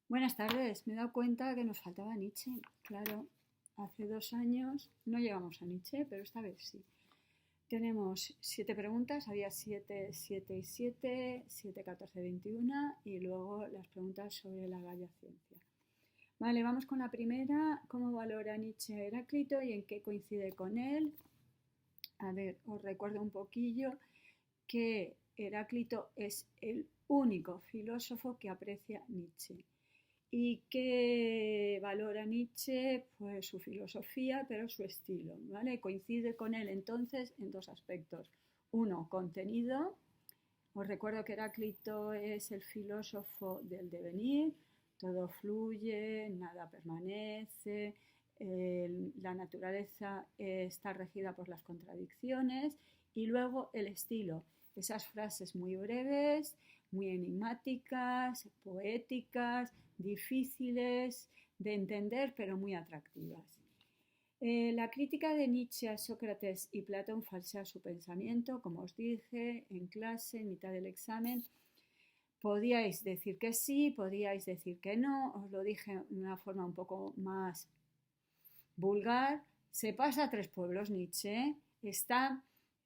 Buenas tardes. Me he dado cuenta que nos faltaba Nietzsche. Claro, hace 2 años no llegamos a Nietzsche, pero esta vez sí. Tenemos 7 preguntas, había 7, 7 y 7, 7, 14, 21 y luego las preguntas sobre la Gaia Ciencia. Vale, vamos con la primera. ¿Cómo valora Nietzsche a Heráclito y en qué coincide con él? A ver, os recuerdo un poquillo que Heráclito es el único filósofo que aprecia Nietzsche. ¿Y qué valora Nietzsche? Pues su filosofía, pero su estilo, ¿vale? Coincide con él entonces en dos aspectos. Uno, contenido. Os recuerdo que Heráclito es el filósofo del devenir, todo fluye, nada permanece, la naturaleza está regida por las contradicciones y luego el estilo, esas frases muy breves, muy enigmáticas, poéticas, difíciles de entender pero muy atractivas. La crítica de Nietzsche a Sócrates y Platón falsea su pensamiento, como os dije en clase, en mitad del examen. Podíais decir que sí, podíais decir que no, os lo dije de una forma un poco más vulgar. Se pasa a tres pueblos Nietzsche, está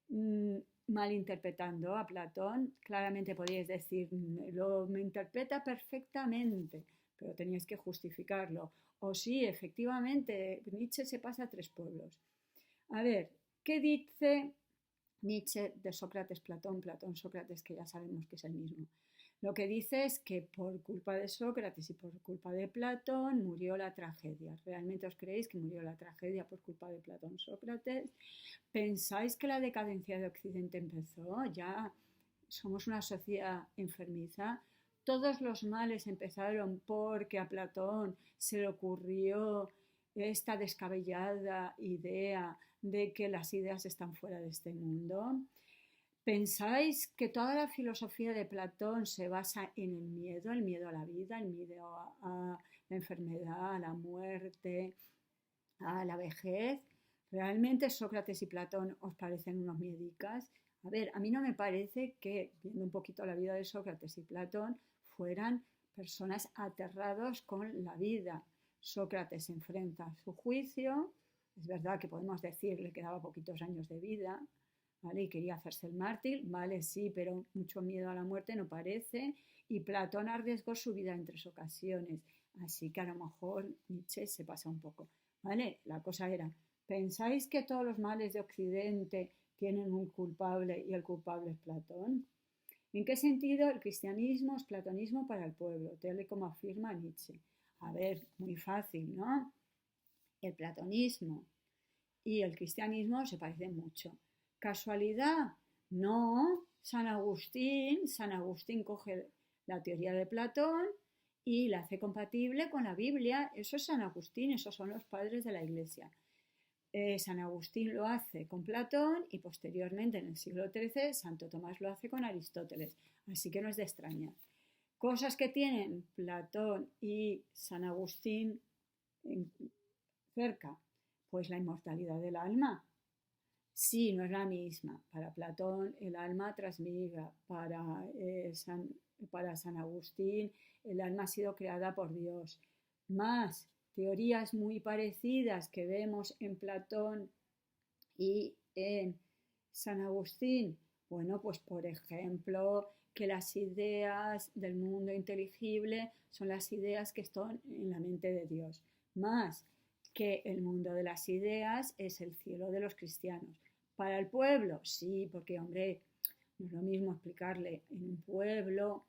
mmm, malinterpretando a Platón. Claramente podíais decir, me interpreta perfectamente, pero teníais que justificarlo. O sí, efectivamente, Nietzsche se pasa a tres pueblos. A ver, ¿qué dice Nietzsche de Sócrates, Platón, Platón, Sócrates, que ya sabemos que es el mismo? Lo que dice es que por culpa de Sócrates y por culpa de Platón murió la tragedia. ¿Realmente os creéis que murió la tragedia por culpa de Platón, Sócrates? ¿Pensáis que la decadencia de Occidente empezó? Ya somos una sociedad enfermiza. Todos los males empezaron porque a Platón se le ocurrió esta descabellada idea de que las ideas están fuera de este mundo. ¿Pensáis que toda la filosofía de Platón se basa en el miedo a la vida, el miedo a la enfermedad, a la muerte, a la vejez? ¿Realmente Sócrates y Platón os parecen unos miedicas? A ver, a mí no me parece que, viendo un poquito la vida de Sócrates y Platón, fueran personas aterrados con la vida. Sócrates enfrenta su juicio, es verdad que podemos decir que le quedaba poquitos años de vida, ¿vale? Y quería hacerse el mártir, vale, sí, pero mucho miedo a la muerte no parece. Y Platón arriesgó su vida en 3 ocasiones, así que a lo mejor Nietzsche se pasa un poco, ¿vale? La cosa era, ¿pensáis que todos los males de Occidente tienen un culpable y el culpable es Platón? ¿En qué sentido el cristianismo es platonismo para el pueblo, tal y como afirma Nietzsche? A ver, muy fácil, ¿no? El platonismo y el cristianismo se parecen mucho. ¿Casualidad? No. San Agustín coge la teoría de Platón y la hace compatible con la Biblia. Eso es San Agustín, esos son los padres de la Iglesia. San Agustín lo hace con Platón y posteriormente en el siglo XIII Santo Tomás lo hace con Aristóteles. Así que no es de extrañar. Cosas que tienen Platón y San Agustín cerca, pues la inmortalidad del alma. Sí, no es la misma. Para Platón el alma transmigra, para San Agustín el alma ha sido creada por Dios. Más teorías muy parecidas que vemos en Platón y en San Agustín. Bueno, pues por ejemplo, que las ideas del mundo inteligible son las ideas que están en la mente de Dios. Más que el mundo de las ideas es el cielo de los cristianos. Para el pueblo, sí, porque hombre, no es lo mismo explicarle en un pueblo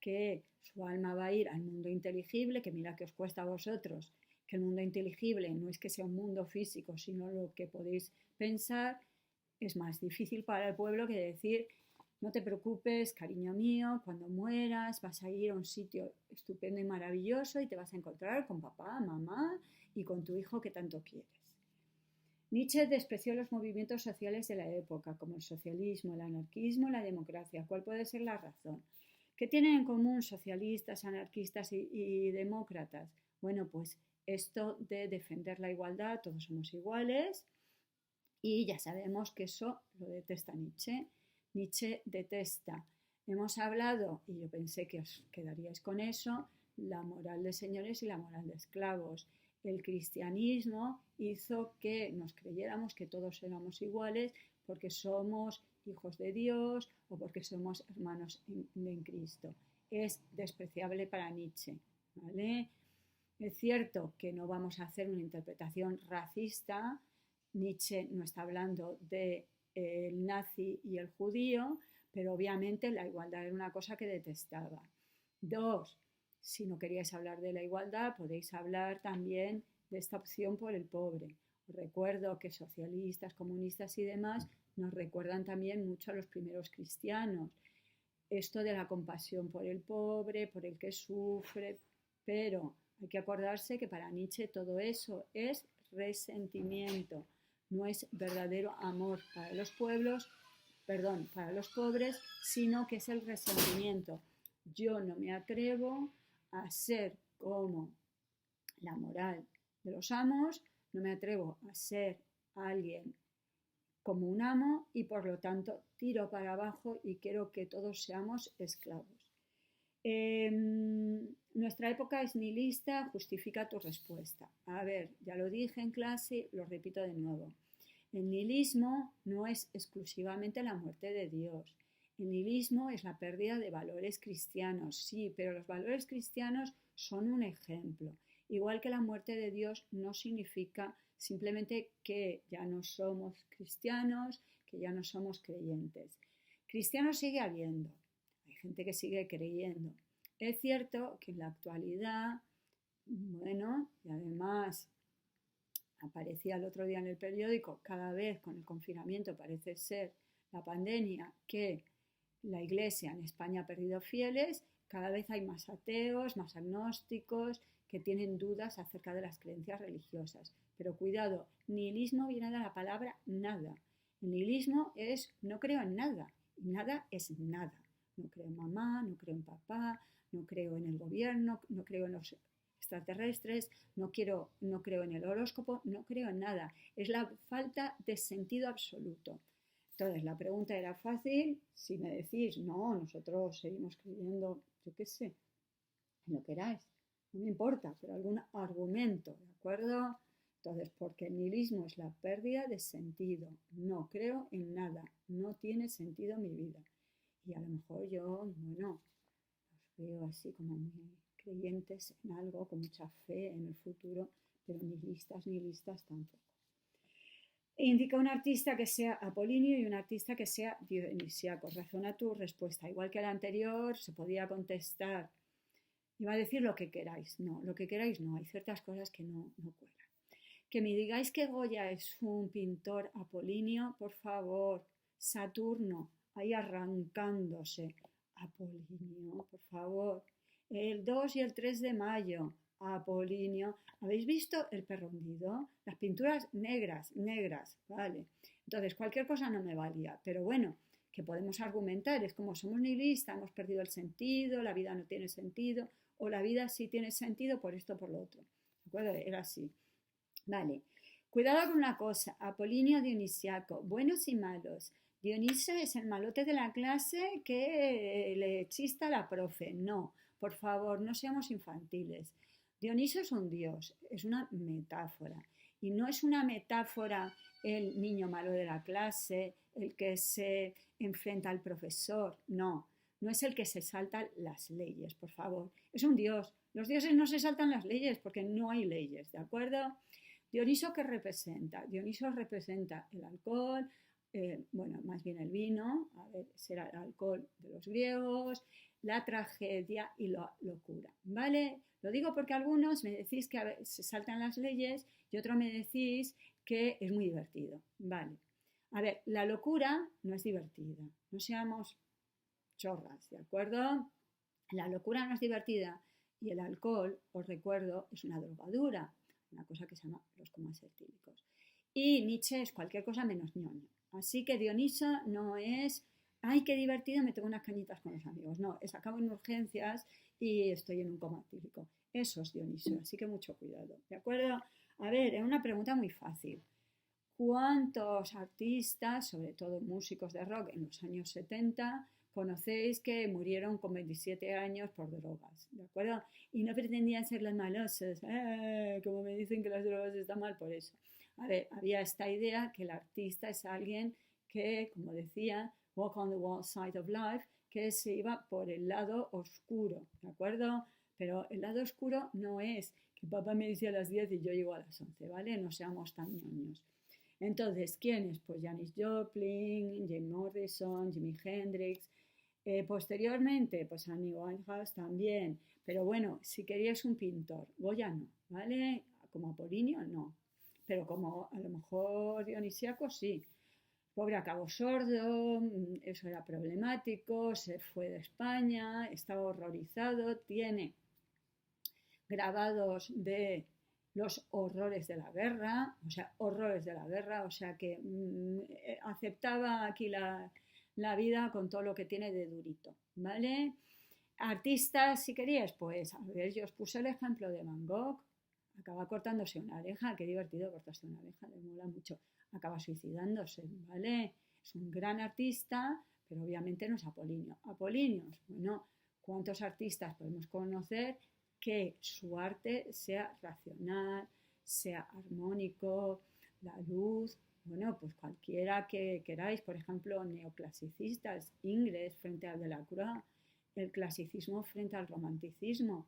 que su alma va a ir al mundo inteligible, que mira que os cuesta a vosotros, que el mundo inteligible no es que sea un mundo físico, sino lo que podéis pensar, es más difícil para el pueblo que decir, no te preocupes, cariño mío, cuando mueras vas a ir a un sitio estupendo y maravilloso y te vas a encontrar con papá, mamá y con tu hijo que tanto quieres. Nietzsche despreció los movimientos sociales de la época, como el socialismo, el anarquismo, la democracia. ¿Cuál puede ser la razón? ¿Qué tienen en común socialistas, anarquistas y demócratas? Bueno, pues esto de defender la igualdad, todos somos iguales, y ya sabemos que eso lo detesta Nietzsche. Nietzsche detesta. Hemos hablado, y yo pensé que os quedaríais con eso, la moral de señores y la moral de esclavos. El cristianismo hizo que nos creyéramos que todos éramos iguales porque somos hijos de Dios o porque somos hermanos en Cristo. Es despreciable para Nietzsche, ¿vale? Es cierto que no vamos a hacer una interpretación racista. Nietzsche no está hablando del nazi y el judío, pero obviamente la igualdad era una cosa que detestaba. Dos, si no queríais hablar de la igualdad, podéis hablar también de esta opción por el pobre. Os recuerdo que socialistas, comunistas y demás nos recuerdan también mucho a los primeros cristianos. Esto de la compasión por el pobre, por el que sufre, pero hay que acordarse que para Nietzsche todo eso es resentimiento, no es verdadero amor para los pueblos, perdón, para los pobres, sino que es el resentimiento. Yo no me atrevo a ser como la moral de los amos, no me atrevo a ser alguien como un amo y por lo tanto tiro para abajo y quiero que todos seamos esclavos. Nuestra época es nihilista, justifica tu respuesta. A ver, ya lo dije en clase, lo repito de nuevo. El nihilismo no es exclusivamente la muerte de Dios. El nihilismo es la pérdida de valores cristianos, sí, pero los valores cristianos son un ejemplo. Igual que la muerte de Dios no significa simplemente que ya no somos cristianos, que ya no somos creyentes. Cristianos sigue habiendo, hay gente que sigue creyendo. Es cierto que en la actualidad, bueno, y además aparecía el otro día en el periódico, cada vez con el confinamiento parece ser la pandemia, que la Iglesia en España ha perdido fieles, cada vez hay más ateos, más agnósticos, que tienen dudas acerca de las creencias religiosas. Pero cuidado, nihilismo viene de la palabra nada. El nihilismo es no creo en nada, y nada es nada. No creo en mamá, no creo en papá, no creo en el gobierno, no creo en los extraterrestres, no creo en el horóscopo, no creo en nada. Es la falta de sentido absoluto. Entonces, la pregunta era fácil. Si me decís, no, nosotros seguimos creyendo, yo qué sé, en lo que queráis, no me importa, pero algún argumento, ¿de acuerdo? Entonces, porque el nihilismo es la pérdida de sentido. No creo en nada, no tiene sentido mi vida. Y a lo mejor yo, bueno, los veo así como muy creyentes en algo, con mucha fe en el futuro, pero nihilistas tampoco. Indica un artista que sea apolíneo y un artista que sea dionisíaco. Razona tu respuesta. Igual que el anterior, se podía contestar. Iba a decir lo que queráis. No, lo que queráis no. Hay ciertas cosas que no cuelan. Que me digáis que Goya es un pintor apolíneo, por favor. Saturno, ahí arrancándose. Apolíneo, por favor. El 2 y el 3 de mayo. Apolíneo. ¿Habéis visto el perro hundido? Las pinturas negras, ¿vale? Entonces, cualquier cosa no me valía, pero bueno, que podemos argumentar, es como somos nihilistas, hemos perdido el sentido, la vida no tiene sentido, o la vida sí tiene sentido por esto o por lo otro. ¿De acuerdo? Era así. Vale. Cuidado con una cosa, Apolinio Dionisiaco, buenos y malos. Dioniso es el malote de la clase que le chista a la profe. No, por favor, no seamos infantiles. Dioniso es un dios, es una metáfora. Y no es una metáfora el niño malo de la clase, el que se enfrenta al profesor. No, no es el que se salta las leyes, por favor. Es un dios. Los dioses no se saltan las leyes porque no hay leyes, ¿de acuerdo? Dioniso, ¿qué representa? Dioniso representa el alcohol, bueno, más bien el vino, a ver, será el alcohol de los griegos, la tragedia y la locura, ¿vale? Lo digo porque algunos me decís que se saltan las leyes y otros me decís que es muy divertido, ¿vale? A ver, la locura no es divertida, no seamos chorras, ¿de acuerdo? La locura no es divertida y el alcohol, os recuerdo, es una drogadura, una cosa que se llama los comas etílicos. Y Nietzsche es cualquier cosa menos ñoño. Así que Dioniso no es, ay, qué divertido, me tengo unas cañitas con los amigos. No, es acabo en urgencias y estoy en un coma etílico. Eso es Dioniso, así que mucho cuidado, ¿de acuerdo? A ver, es una pregunta muy fácil. ¿Cuántos artistas, sobre todo músicos de rock en los años 70, conocéis que murieron con 27 años por drogas, ¿de acuerdo? Y no pretendían ser las malosas, como me dicen que las drogas están mal por eso. A ver, había esta idea que el artista es alguien que, como decía, walk on the wild side of life, que se iba por el lado oscuro, ¿de acuerdo? Pero el lado oscuro no es que papá me dice a las 10 y yo llego a las 11, ¿vale? No seamos tan ñoños. Entonces, ¿quiénes? Pues Janis Joplin, Jim Morrison, Jimi Hendrix. Posteriormente, pues Amy Winehouse también. Pero bueno, si querías un pintor, Goya no, ¿vale? Como Apolinio no. Pero como a lo mejor Dionisíaco sí. Pobre acabó sordo, eso era problemático, se fue de España, estaba horrorizado, tiene grabados de los horrores de la guerra, o sea que aceptaba aquí la vida con todo lo que tiene de durito, ¿vale? Artistas, si querías, pues, a ver, yo os puse el ejemplo de Van Gogh, acaba cortándose una oreja, qué divertido cortarse una oreja, le mola mucho, acaba suicidándose, ¿vale? Es un gran artista, pero obviamente no es Apolinio. Apolinios, bueno, ¿cuántos artistas podemos conocer que su arte sea racional, sea armónico, la luz? Bueno, pues cualquiera que queráis, por ejemplo, neoclasicistas, Ingres frente al Delacroix, el clasicismo frente al romanticismo.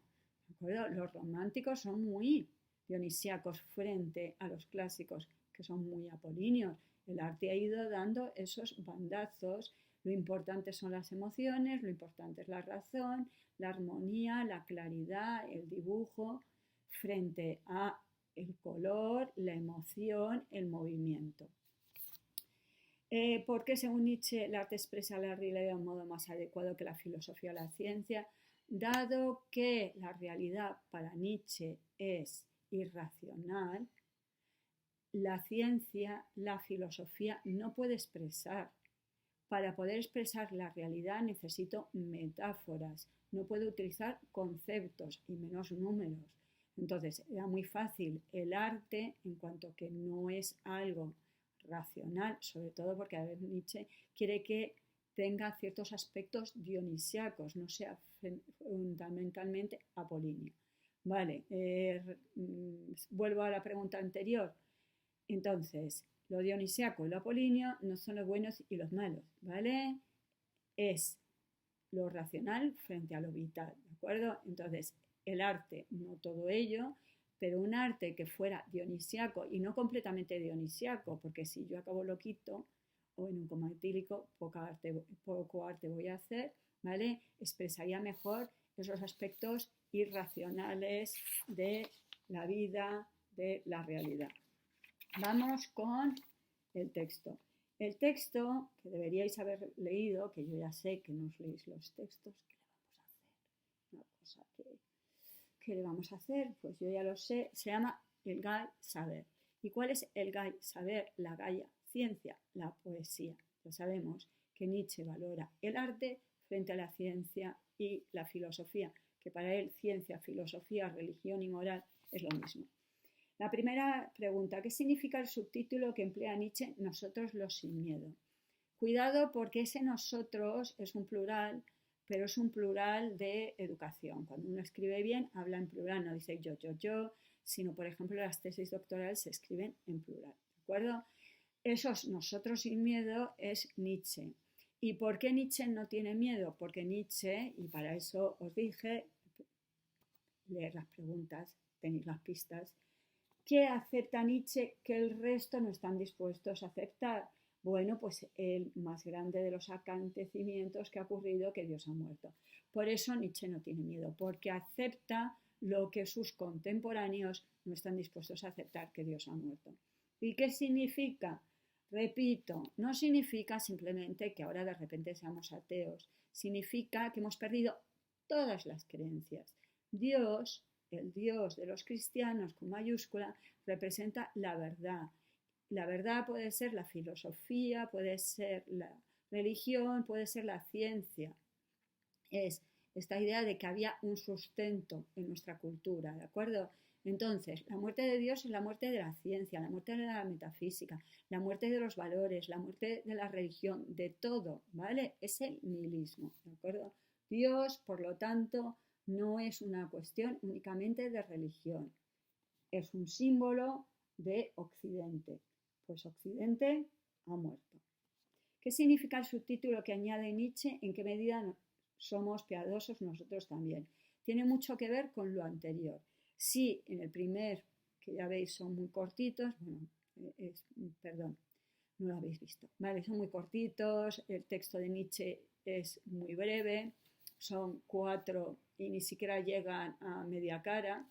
¿De acuerdo? Los románticos son muy dionisíacos frente a los clásicos, que son muy apolíneos. El arte ha ido dando esos bandazos. Lo importante son las emociones, lo importante es la razón, la armonía, la claridad, el dibujo, frente a el color, la emoción, el movimiento. Porque según Nietzsche el arte expresa la realidad de un modo más adecuado que la filosofía o la ciencia, dado que la realidad para Nietzsche es irracional, la ciencia, la filosofía no puede expresar. Para poder expresar la realidad necesito metáforas, no puedo utilizar conceptos y menos números. Entonces era muy fácil el arte en cuanto que no es algo racional, sobre todo porque a ver, Nietzsche quiere que tenga ciertos aspectos dionisíacos, no sea fundamentalmente apolíneo. Vale, vuelvo a la pregunta anterior. Entonces, lo dionisíaco y lo apolíneo no son los buenos y los malos, ¿vale? Es lo racional frente a lo vital, ¿de acuerdo? Entonces, el arte, no todo ello, pero un arte que fuera dionisíaco y no completamente dionisíaco, porque si yo acabo loquito o en un coma etílico, poco arte voy a hacer, ¿vale? Expresaría mejor esos aspectos irracionales de la vida, de la realidad. Vamos con el texto. El texto, que deberíais haber leído, que yo ya sé que no os leéis los textos, ¿qué le vamos a hacer? Una cosa ¿qué le vamos a hacer? Pues yo ya lo sé, se llama el Gai Saber. ¿Y cuál es el Gai Saber? La Gaia ciencia, la poesía. Ya sabemos que Nietzsche valora el arte frente a la ciencia y la filosofía, que para él ciencia, filosofía, religión y moral es lo mismo. La primera pregunta, ¿qué significa el subtítulo que emplea Nietzsche, nosotros los sin miedo? Cuidado porque ese nosotros es un plural, pero es un plural de educación. Cuando uno escribe bien, habla en plural, no dice yo, sino, por ejemplo, las tesis doctorales se escriben en plural, ¿de acuerdo? Esos nosotros sin miedo es Nietzsche. ¿Y por qué Nietzsche no tiene miedo? Porque Nietzsche, y para eso os dije, leer las preguntas, tenéis las pistas, ¿qué acepta Nietzsche que el resto no están dispuestos a aceptar? Bueno, pues el más grande de los acontecimientos que ha ocurrido, que Dios ha muerto. Por eso Nietzsche no tiene miedo, porque acepta lo que sus contemporáneos no están dispuestos a aceptar, que Dios ha muerto. ¿Y qué significa? Repito, no significa simplemente que ahora de repente seamos ateos, significa que hemos perdido todas las creencias. Dios, el Dios de los cristianos con mayúscula, representa la verdad. La verdad puede ser la filosofía, puede ser la religión, puede ser la ciencia. Es esta idea de que había un sustento en nuestra cultura, ¿de acuerdo? Entonces, la muerte de Dios es la muerte de la ciencia, la muerte de la metafísica, la muerte de los valores, la muerte de la religión, de todo, ¿vale? Es el nihilismo, ¿de acuerdo? Dios, por lo tanto, no es una cuestión únicamente de religión, es un símbolo de Occidente. Pues Occidente ha muerto. ¿Qué significa el subtítulo que añade Nietzsche? ¿En qué medida somos piadosos nosotros también? Tiene mucho que ver con lo anterior. Sí, en el primer, que ya veis, son muy cortitos, bueno, perdón, no lo habéis visto, vale, son muy cortitos, el texto de Nietzsche es muy breve, son 4 y ni siquiera llegan a media cara,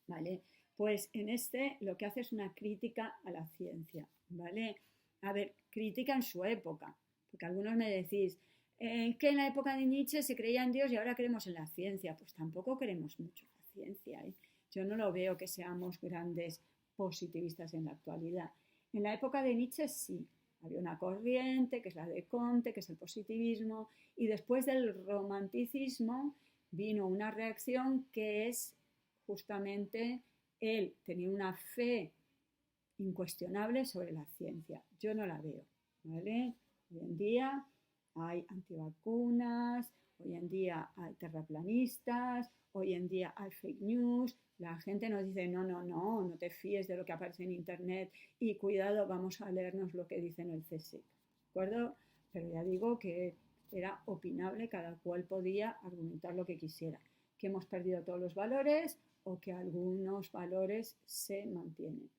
¿vale? Pues en este lo que hace es una crítica a la ciencia, ¿vale? A ver, crítica en su época, porque algunos me decís que en la época de Nietzsche se creía en Dios y ahora creemos en la ciencia. Pues tampoco creemos mucho en la ciencia, ¿eh? Yo no lo veo que seamos grandes positivistas en la actualidad. En la época de Nietzsche sí, había una corriente que es la de Comte, que es el positivismo, y después del romanticismo vino una reacción que es justamente él tenía una fe incuestionable sobre la ciencia. Yo no la veo, ¿vale? Hoy en día hay antivacunas, hoy en día hay terraplanistas, hoy en día hay fake news. La gente nos dice, no te fíes de lo que aparece en internet y cuidado, vamos a leernos lo que dice en el CSIC, ¿de acuerdo? Pero ya digo que era opinable, cada cual podía argumentar lo que quisiera. Que hemos perdido todos los valores o que algunos valores se mantienen.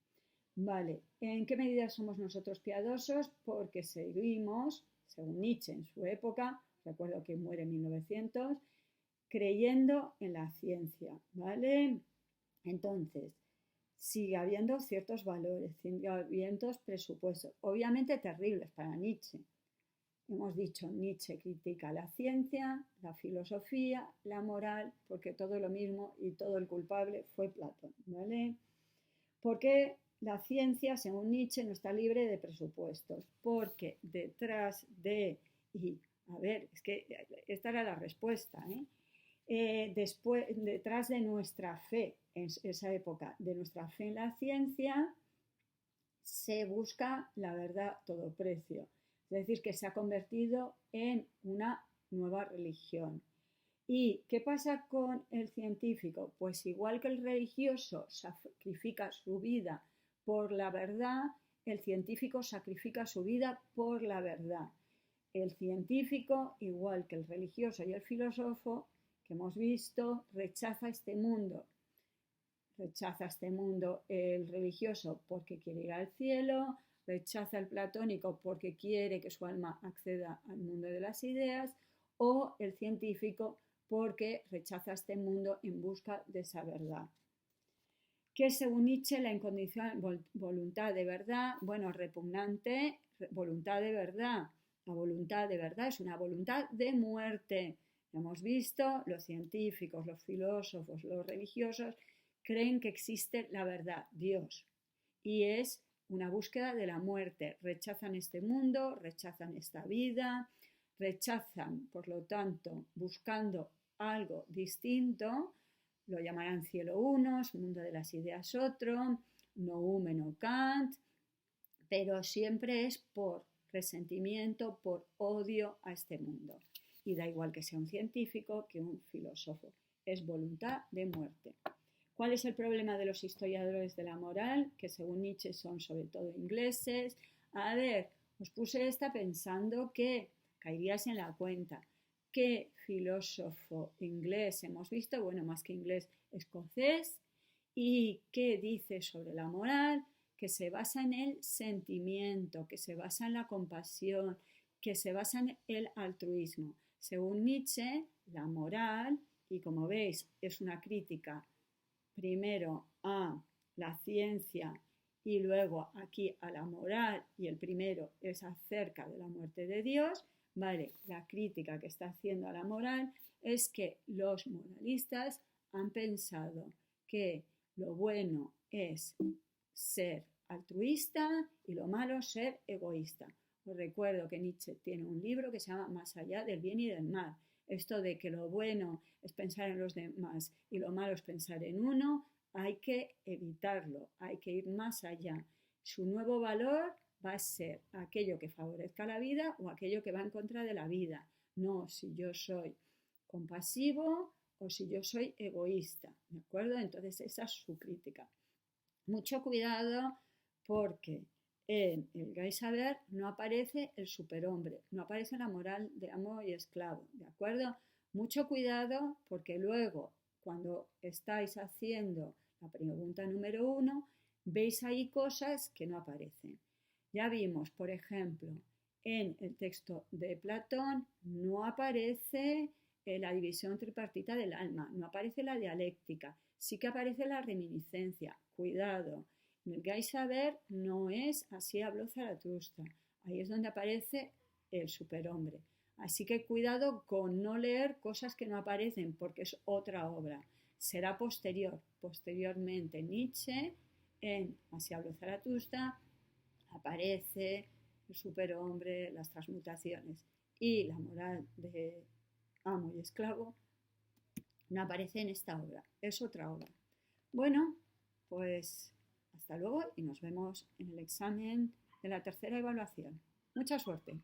Vale, ¿en qué medida somos nosotros piadosos? Porque seguimos, según Nietzsche en su época, recuerdo que muere en 1900, creyendo en la ciencia, ¿vale? Entonces, sigue habiendo ciertos valores, sigue habiendo presupuestos, obviamente terribles para Nietzsche. Hemos dicho, Nietzsche critica la ciencia, la filosofía, la moral, porque todo es lo mismo y todo el culpable fue Platón, ¿vale? Porque la ciencia, según Nietzsche, no está libre de presupuestos, porque detrás de, y a ver, es que esta era la respuesta, detrás de nuestra fe, en esa época, de nuestra fe en la ciencia, se busca la verdad a todo precio. Es decir, que se ha convertido en una nueva religión. ¿Y qué pasa con el científico? Pues igual que el religioso sacrifica su vida por la verdad, el científico sacrifica su vida por la verdad. El científico, igual que el religioso y el filósofo, que hemos visto, rechaza este mundo. Rechaza este mundo el religioso porque quiere ir al cielo, rechaza el platónico porque quiere que su alma acceda al mundo de las ideas, o el científico porque rechaza este mundo en busca de esa verdad. ¿Qué es, según Nietzsche, la incondicional voluntad de verdad? Bueno, repugnante, voluntad de verdad. La voluntad de verdad es una voluntad de muerte. Hemos visto, los científicos, los filósofos, los religiosos creen que existe la verdad, Dios, y es una búsqueda de la muerte. Rechazan este mundo, rechazan esta vida, rechazan, por lo tanto, buscando algo distinto, lo llamarán cielo unos, mundo de las ideas otro, noúmeno Kant, pero siempre es por resentimiento, por odio a este mundo. Y da igual que sea un científico que un filósofo, es voluntad de muerte. ¿Cuál es el problema de los historiadores de la moral? Que según Nietzsche son sobre todo ingleses. A ver, os puse esta pensando que caerías en la cuenta. ¿Qué filósofo inglés hemos visto? Bueno, más que inglés, escocés. ¿Y qué dice sobre la moral? Que se basa en el sentimiento, que se basa en la compasión, que se basa en el altruismo. Según Nietzsche, la moral, y como veis, es una crítica primero a la ciencia y luego aquí a la moral, y el primero es acerca de la muerte de Dios, ¿vale? La crítica que está haciendo a la moral es que los moralistas han pensado que lo bueno es ser altruista y lo malo ser egoísta. Os recuerdo que Nietzsche tiene un libro que se llama Más allá del bien y del mal. Esto de que lo bueno es pensar en los demás y lo malo es pensar en uno, hay que evitarlo, hay que ir más allá. Su nuevo valor va a ser aquello que favorezca la vida o aquello que va en contra de la vida. No si yo soy compasivo o si yo soy egoísta, ¿de acuerdo? Entonces esa es su crítica. Mucho cuidado porque en el Gay Saber no aparece el superhombre, no aparece la moral de amo y esclavo, ¿de acuerdo? Mucho cuidado porque luego, cuando estáis haciendo la pregunta número 1, veis ahí cosas que no aparecen. Ya vimos, por ejemplo, en el texto de Platón no aparece la división tripartita del alma, no aparece la dialéctica, sí que aparece la reminiscencia. Cuidado, en el Gay Saber no es así habló Zaratustra, ahí es donde aparece el superhombre. Así que cuidado con no leer cosas que no aparecen porque es otra obra. Será posteriormente Nietzsche, en Así habló Zaratustra, aparece el superhombre, las transmutaciones y la moral de amo y esclavo no aparece en esta obra, es otra obra. Bueno, pues hasta luego y nos vemos en el examen de la tercera evaluación. Mucha suerte.